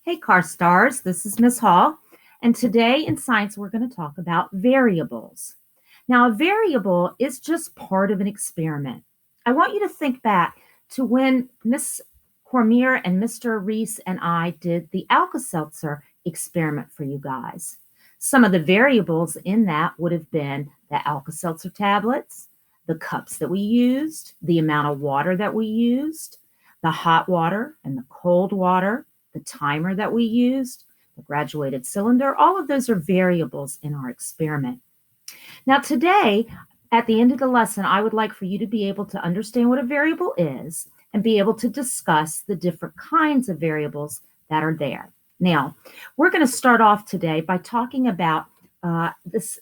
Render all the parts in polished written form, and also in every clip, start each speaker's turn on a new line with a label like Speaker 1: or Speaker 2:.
Speaker 1: Hey, car stars, this is Miss Hall, and today in science we're going to talk about variables. Now, a variable is just part of an experiment. I want you to think back to when Miss Cormier and Mr. Reese and I did the Alka-Seltzer experiment for you guys. Some of the variables in that would have been the Alka-Seltzer tablets, the cups that we used, the amount of water that we used, the hot water and the cold water, the timer that we used, the graduated cylinder, all of those are variables in our experiment. Now, today, at the end of the lesson, I would like for you to be able to understand what a variable is and be able to discuss the different kinds of variables that are there. Now, we're going to start off today by talking about this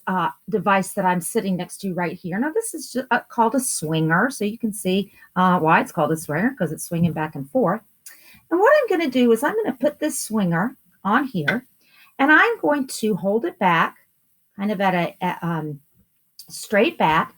Speaker 1: device that I'm sitting next to right here. Now, this is just, called a swinger, so you can see why it's called a swinger, because it's swinging back and forth. And what I'm going to do is I'm going to put this swinger on here, and I'm going to hold it back, kind of at a straight back,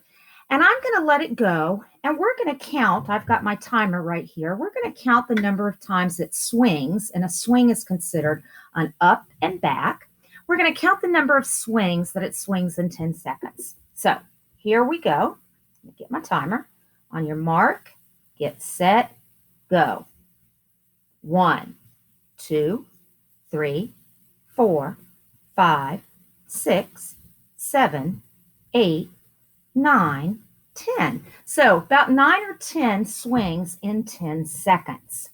Speaker 1: and I'm going to let it go, and we're going to count. I've got my timer right here. We're going to count the number of times it swings, and a swing is considered an up and back. We're going to count the number of swings that it swings in 10 seconds. So here we go. Let me get my timer. On your mark, get set, go. 1, 2, 3, 4, 5, 6, 7, 8, 9, 10. So about 9 or 10 swings in 10 seconds.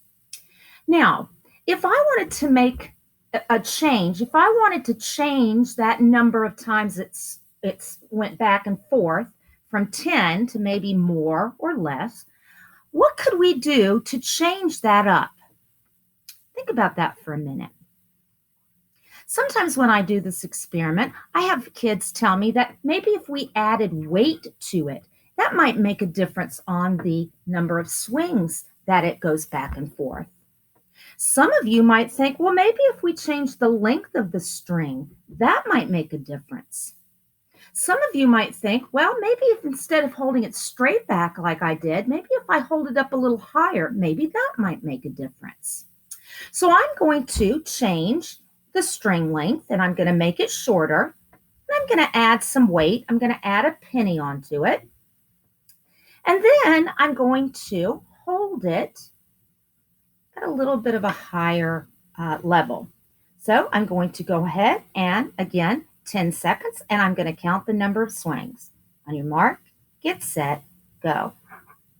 Speaker 1: Now, if I wanted to make a change, if I wanted to change that number of times it's went back and forth from 10 to maybe more or less, what could we do to change that up? Think about that for a minute. Sometimes when I do this experiment, I have kids tell me that maybe if we added weight to it, that might make a difference on the number of swings that it goes back and forth. Some of you might think, well, maybe if we change the length of the string, that might make a difference. Some of you might think, well, maybe if instead of holding it straight back like I did, maybe if I hold it up a little higher, maybe that might make a difference. So I'm going to change the string length, and I'm going to make it shorter. And I'm going to add some weight. I'm going to add a penny onto it. And then I'm going to hold it at a little bit of a higher level. So I'm going to go ahead and, again, 10 seconds, and I'm going to count the number of swings. On your mark, get set, go.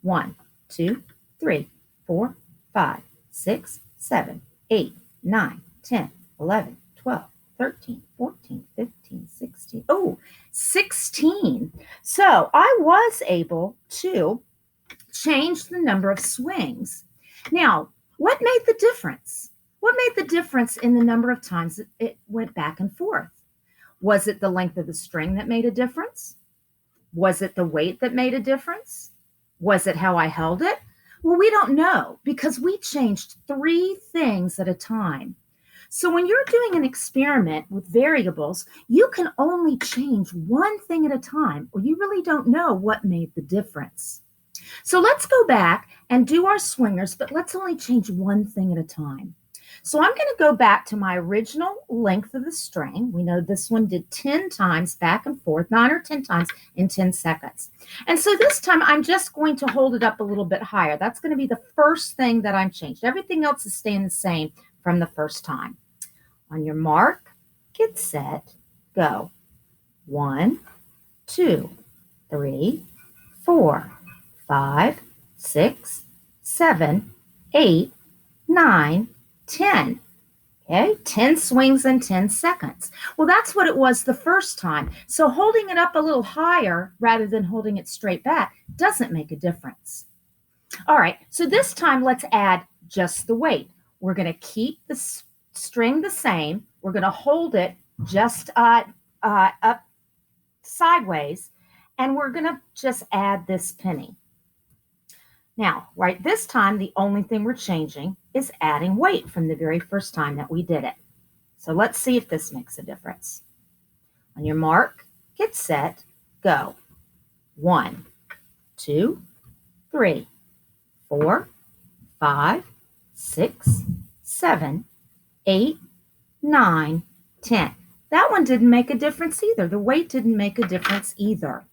Speaker 1: 1, 2, 3, 4, 5, 6, 7, 8, 9, 10, 11, 12, 13, 14, 15, 16. Oh, 16. So I was able to change the number of swings. Now, what made the difference? What made the difference in the number of times it went back and forth? Was it the length of the string that made a difference? Was it the weight that made a difference? Was it how I held it? Well, we don't know because we changed 3 things at a time. So when you're doing an experiment with variables, you can only change one thing at a time, or you really don't know what made the difference. So let's go back and do our swingers, but let's only change one thing at a time. So I'm going to go back to my original length of the string. We know this one did 10 times back and forth, 9 or 10 times in 10 seconds. And so this time I'm just going to hold it up a little bit higher. That's going to be the first thing that I'm changed. Everything else is staying the same from the first time. On your mark, get set, go. 1, 2, 3, 4, 5, 6, 7, 8, 9, 10. Okay, 10 swings in 10 seconds. Well, that's what it was the first time. So holding it up a little higher rather than holding it straight back doesn't make a difference. All right, so this time let's add just the weight. We're going to keep the string the same. We're going to hold it just up sideways, and we're going to just add this penny. Now, right this time, the only thing we're changing is adding weight from the very first time that we did it. So let's see if this makes a difference. On your mark, get set, go. 1, 2, 3, 4, 5, 6, 7, 8, 9, 10. That one didn't make a difference either. The weight didn't make a difference either.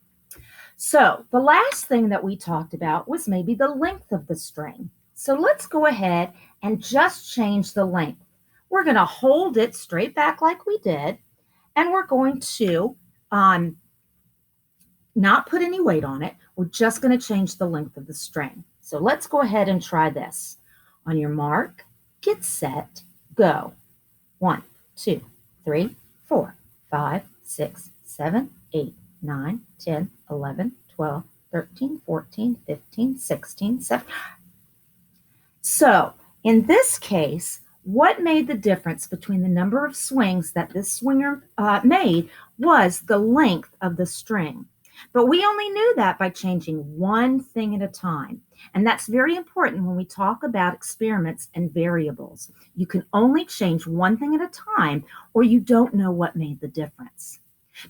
Speaker 1: So the last thing that we talked about was maybe the length of the string. So let's go ahead and just change the length. We're going to hold it straight back like we did, and we're going to not put any weight on it. We're just going to change the length of the string. So let's go ahead and try this. On your mark, get set, go. 1, 2, 3, 4, 5, 6, 7, 8, 9, 10, 11, 12, 13, 14, 15, 16, 17. So in this case, what made the difference between the number of swings that this swinger made was the length of the string. But we only knew that by changing one thing at a time. And that's very important when we talk about experiments and variables. You can only change one thing at a time, or you don't know what made the difference.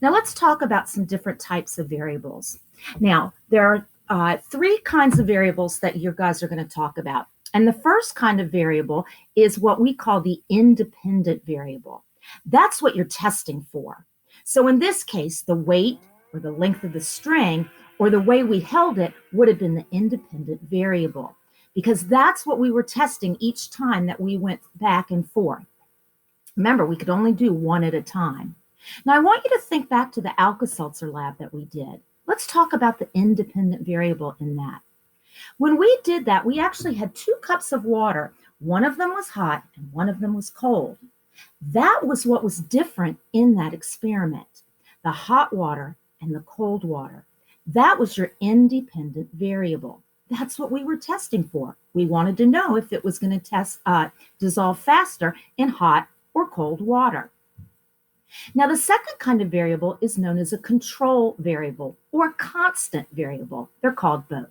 Speaker 1: Now let's talk about some different types of variables. Now, there are 3 kinds of variables that you guys are going to talk about. And the first kind of variable is what we call the independent variable. That's what you're testing for. So in this case, the weight or the length of the string or the way we held it would have been the independent variable, because that's what we were testing each time that we went back and forth. Remember, we could only do one at a time. Now, I want you to think back to the Alka-Seltzer lab that we did. Let's talk about the independent variable in that. When we did that, we actually had 2 cups of water. One of them was hot and one of them was cold. That was what was different in that experiment, the hot water and the cold water. That was your independent variable. That's what we were testing for. We wanted to know if it was going to dissolve faster in hot or cold water. Now, the second kind of variable is known as a control variable or constant variable. They're called both.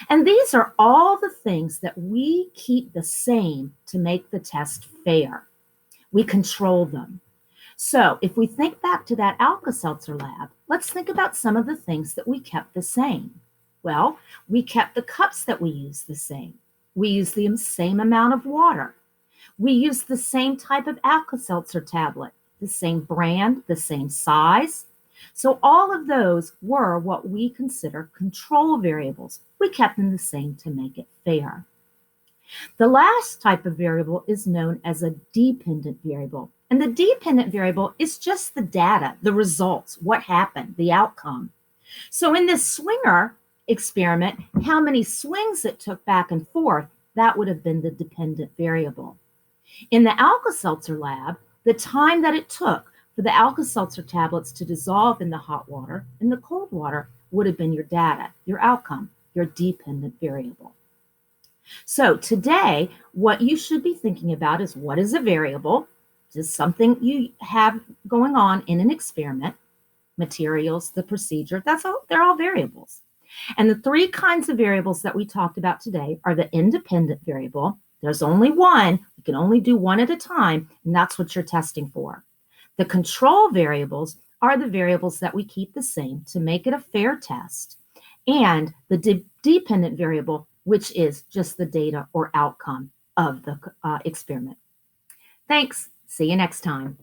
Speaker 1: And these are all the things that we keep the same to make the test fair. We control them. So if we think back to that Alka-Seltzer lab, let's think about some of the things that we kept the same. Well, we kept the cups that we used the same. We used the same amount of water. We used the same type of Alka-Seltzer tablet, the same brand, the same size. So all of those were what we consider control variables. We kept them the same to make it fair. The last type of variable is known as a dependent variable. And the dependent variable is just the data, the results, what happened, the outcome. So in this swinger experiment, how many swings it took back and forth, that would have been the dependent variable. In the Alka-Seltzer lab, the time that it took for the Alka-Seltzer tablets to dissolve in the hot water and the cold water would have been your data, your outcome, your dependent variable. So today, what you should be thinking about is, what is a variable? Is something you have going on in an experiment, materials, the procedure, they're all variables. And the 3 kinds of variables that we talked about today are the independent variable. There's only one, you can only do one at a time, and that's what you're testing for. The control variables are the variables that we keep the same to make it a fair test. And the dependent variable, which is just the data or outcome of the experiment. Thanks. See you next time.